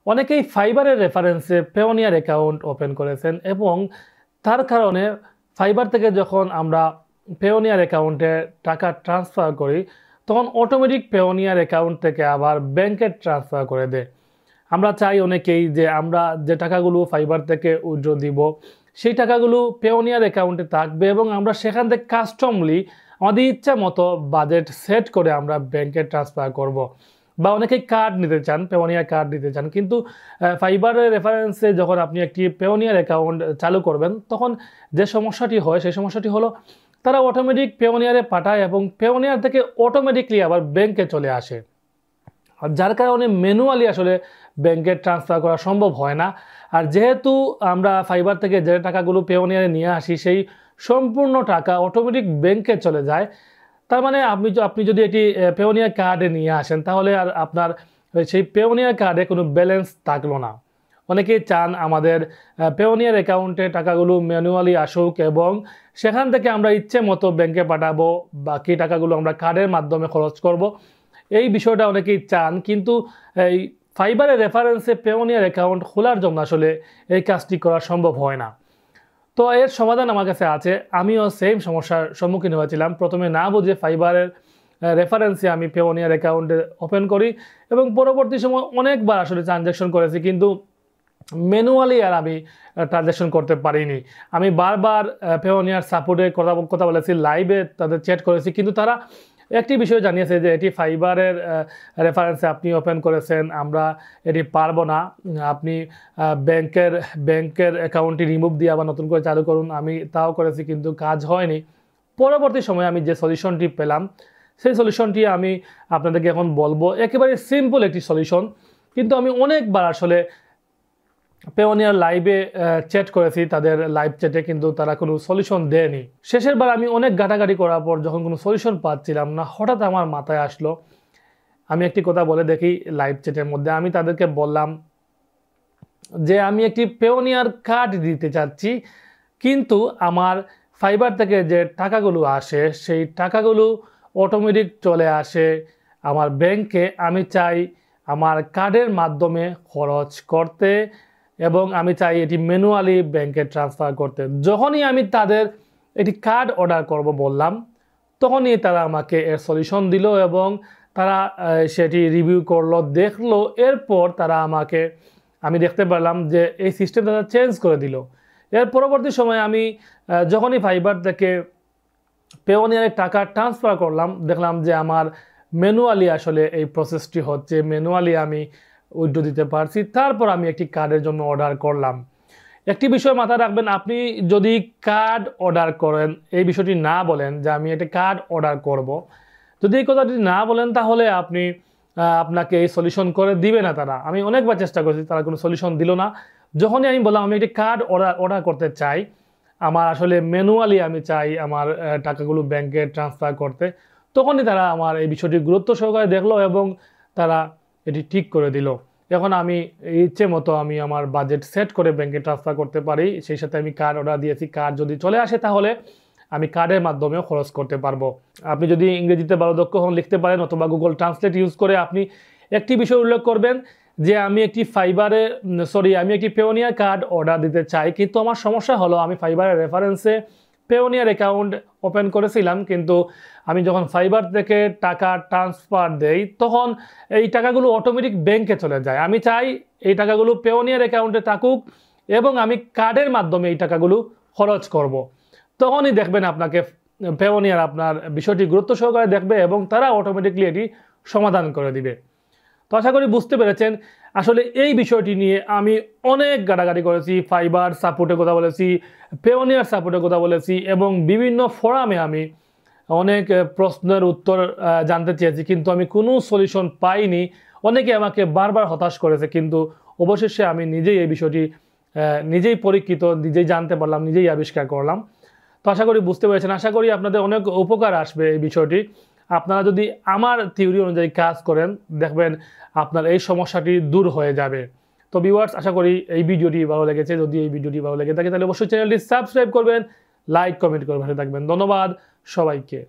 অনেকেই ফাইবারের রেফারেন্সে Payoneer account open করেছেন এবং তার কারণে ফাইবার থেকে যখন আমরা পেওনিয়ার অ্যাকাউন্টে টাকা ট্রান্সফার করি তখন অটোমেটিক পেওনিয়ার অ্যাকাউন্ট থেকে আবার ব্যাংকে ট্রান্সফার করে দেয়। আমরা চাই অনেকেই যে আমরা যে টাকাগুলো ফাইবার থেকে উইথড্র দিব সেই টাকাগুলো পেওনিয়ার অ্যাকাউন্টে থাকবে এবং আমরা সেখান থেকে কাস্টমলি আমাদের ইচ্ছা মতো বাজেট সেট করে আমরা ব্যাংকে ট্রান্সফার করব। বা অনেকেই কার্ড নিতে চান, পেওনিয়ার কার্ড নিতে চান, কিন্তু ফাইবারের রেফারেন্সে যখন আপনি একটি পেওনিয়ার অ্যাকাউন্ট চালু করবেন তখন যে সমস্যাটি হয় সেই সমস্যাটি হলো তারা অটোমেটিক পেওনিয়ারে পাঠায় এবং পেওনিয়ার থেকে অটোমেটিকলি আবার ব্যাংকে চলে আসে, আর যার কারণে ম্যানুয়ালি আসলে ব্যাংকে ট্রান্সফার করা সম্ভব হয় না। আর যেহেতু আমরা ফাইবার থেকে যে টাকাগুলো পেওনিয়ারে নিয়ে আসি সেই সম্পূর্ণ টাকা অটোমেটিক ব্যাংকে চলে যায়। তার মানে আপনি যদি এটি পেওনিয়ার কার্ডে নিয়ে আসেন তাহলে আর আপনার সেই পেওনিয়ার কার্ডে কোনো ব্যালেন্স থাকলো না। অনেকেই চান আমাদের পেওনিয়ার অ্যাকাউন্টে টাকাগুলো ম্যানুয়ালি আসুক এবং সেখান থেকে আমরা ইচ্ছে মতো ব্যাংকে পাঠাবো, বাকি টাকাগুলো আমরা কার্ডের মাধ্যমে খরচ করব, এই বিষয়টা অনেকেই চান। কিন্তু এই ফাইবারের রেফারেন্সে পেওনিয়ার অ্যাকাউন্ট খোলার জন্য আসলে এই কাজটি করা সম্ভব হয় না। তো এর সমাধান আমার কাছে আছে। আমিও সেম সমস্যার সম্মুখীন হয়েছিলাম। প্রথমে না বুঝে ফাইবারের রেফারেন্সে আমি পেওনিয়ার অ্যাকাউন্টে ওপেন করি এবং পরবর্তী সময় অনেকবার আসলে ট্রানজ্যাকশন করেছি, কিন্তু ম্যানুয়ালি আর আমি ট্রানজ্যাকশন করতে পারিনি। আমি বারবার পেওনিয়ার সাপোর্টে কথা বলেছি, লাইভে তাদের চ্যাট করেছি, কিন্তু তারা একটি বিষয় জানিয়েছে যে এটি ফাইবারের রেফারেন্সে আপনি ওপেন করেছেন, আমরা এটি পারবো না, আপনি ব্যাংকের অ্যাকাউন্টটি রিমুভ দিয়ে আবার নতুন করে চালু করুন। আমি তাও করেছি কিন্তু কাজ হয়নি। পরবর্তী সময়ে আমি যে সলিউশনটি পেলাম সেই সলিউশনটি আমি আপনাদেরকে এখন বলবো। একেবারে সিম্পল একটি সলিউশন, কিন্তু আমি অনেকবার আসলে পেওনিয়ার লাইভে চ্যাট করেছি, তাদের লাইভ চ্যাটে, কিন্তু তারা কোনো সলিউশন দেয়নি। শেষের বার আমি অনেক ঘাটাঘাটি করার পর যখন কোনো সলিউশন পাচ্ছিলাম না, হঠাৎ আমার মাথায় আসলো আমি একটি কথা বলে দেখি লাইভ চ্যাটের মধ্যে। আমি তাদেরকে বললাম যে আমি একটি পেওনিয়ার কার্ড দিতে চাচ্ছি, কিন্তু আমার ফাইবার থেকে যে টাকাগুলো আসে সেই টাকাগুলো অটোমেটিক চলে আসে আমার ব্যাংকে। আমি চাই আমার কার্ডের মাধ্যমে খরচ করতে এবং আমি চাই এটি ম্যানুয়ালি ব্যাংকে ট্রান্সফার করতে। যখনই আমি তাদের এটি কার্ড অর্ডার করব বললাম, তখনই তারা আমাকে এর সলিউশন দিল এবং তারা সেটি রিভিউ করলো, দেখলো। এরপর তারা আমি দেখতে পারলাম যে এই সিস্টেম তারা চেঞ্জ করে দিল। এর পরবর্তী সময়ে আমি যখনই ফাইবার থেকে পেওনিয়ারে টাকা ট্রান্সফার করলাম, দেখলাম যে আমার ম্যানুয়ালি আসলে এই প্রসেসটি হচ্ছে, ম্যানুয়ালি আমি উইথড্র দিতে পারছি। তারপর আমি একটি কার্ডের জন্য অর্ডার করলাম। একটি বিষয় মাথায় রাখবেন, আপনি যদি কার্ড অর্ডার করেন, এই বিষয়টি না বলেন যে আমি একটা কার্ড অর্ডার করব, যদি এই কথাটি না বলেন তাহলে আপনাকে এই সলিউশন করে দিবে না তারা। আমি অনেকবার চেষ্টা করেছি, তারা কোনো সলিউশন দিল না। যখনই আমি বললাম আমি একটি কার্ড অর্ডার করতে চাই, আমার আসলে ম্যানুয়ালি আমি চাই আমার টাকাগুলো ব্যাংকে ট্রান্সফার করতে, তখনই তারা আমার এই বিষয়টি গুরুত্ব সহকারে দেখলো এবং তারা এটি ঠিক করে দিল। এখন আমি ইচ্ছে মতো আমি আমার বাজেট সেট করে ব্যাংকে ট্রান্সফার করতে পারি। সেই সাথে আমি কার্ড অর্ডার দিয়েছি, কার্ড যদি চলে আসে তাহলে আমি কার্ডের মাধ্যমেও খরচ করতে পারবো। আপনি যদি ইংরেজিতে ভালো দক্ষ হন লিখতে পারেন, অথবা গুগল ট্রান্সলেট ইউজ করে আপনি একটি বিষয় উল্লেখ করবেন যে আমি একটি পেওনিয়ার কার্ড অর্ডার দিতে চাই, কিন্তু আমার সমস্যা হলো আমি ফাইবারের রেফারেন্সে পেওনিয়ার অ্যাকাউন্ট ওপেন করেছিলাম, কিন্তু আমি যখন ফাইবার থেকে টাকা ট্রান্সফার দেই তখন এই টাকাগুলো অটোমেটিক ব্যাংকে চলে যায়। আমি চাই এই টাকাগুলো পেওনিয়ার অ্যাকাউন্টে থাকুক এবং আমি কার্ডের মাধ্যমে এই টাকাগুলো খরচ করব। তখনই দেখবেন আপনাকে পেওনিয়ার আপনার বিষয়টি গুরুত্ব সহকারে দেখবে এবং তারা অটোমেটিকলি এটি সমাধান করে দিবে। তো আশা করি বুঝতে পেরেছেন। আসলে এই বিষয়টি নিয়ে আমি অনেক ঘাটাঘাটি করেছি, ফাইবার সাপোর্টের কথা বলেছি, পেওনিয়ার সাপোর্টের কথা বলেছি এবং বিভিন্ন ফোরামে আমি অনেক প্রশ্নের উত্তর জানতে চেয়েছি, কিন্তু আমি কোনো সলিউশন পাইনি। অনেকে আমাকে বারবার হতাশ করেছে, কিন্তু অবশেষে আমি নিজেই এই বিষয়টি নিজেই পরীক্ষিত, নিজেই জানতে পারলাম, নিজেই আবিষ্কার করলাম। তো আশা করি বুঝতে পেরেছেন। আশা করি আপনাদের অনেক উপকার আসবে এই বিষয়টি। আপনারা যদি আমার থিওরি অনুযায়ী কাজ করেন দেখবেন আপনার এই সমস্যাটি দূর হয়ে যাবে। তো ভিউয়ার্স, আশা করি এই ভিডিওটি ভালো লেগেছে। যদি এই ভিডিওটি ভালো লেগে থাকে তাহলে অবশ্যই চ্যানেলটি সাবস্ক্রাইব করবেন, লাইক কমেন্ট করে ভালো থাকবেন। ধন্যবাদ সবাইকে।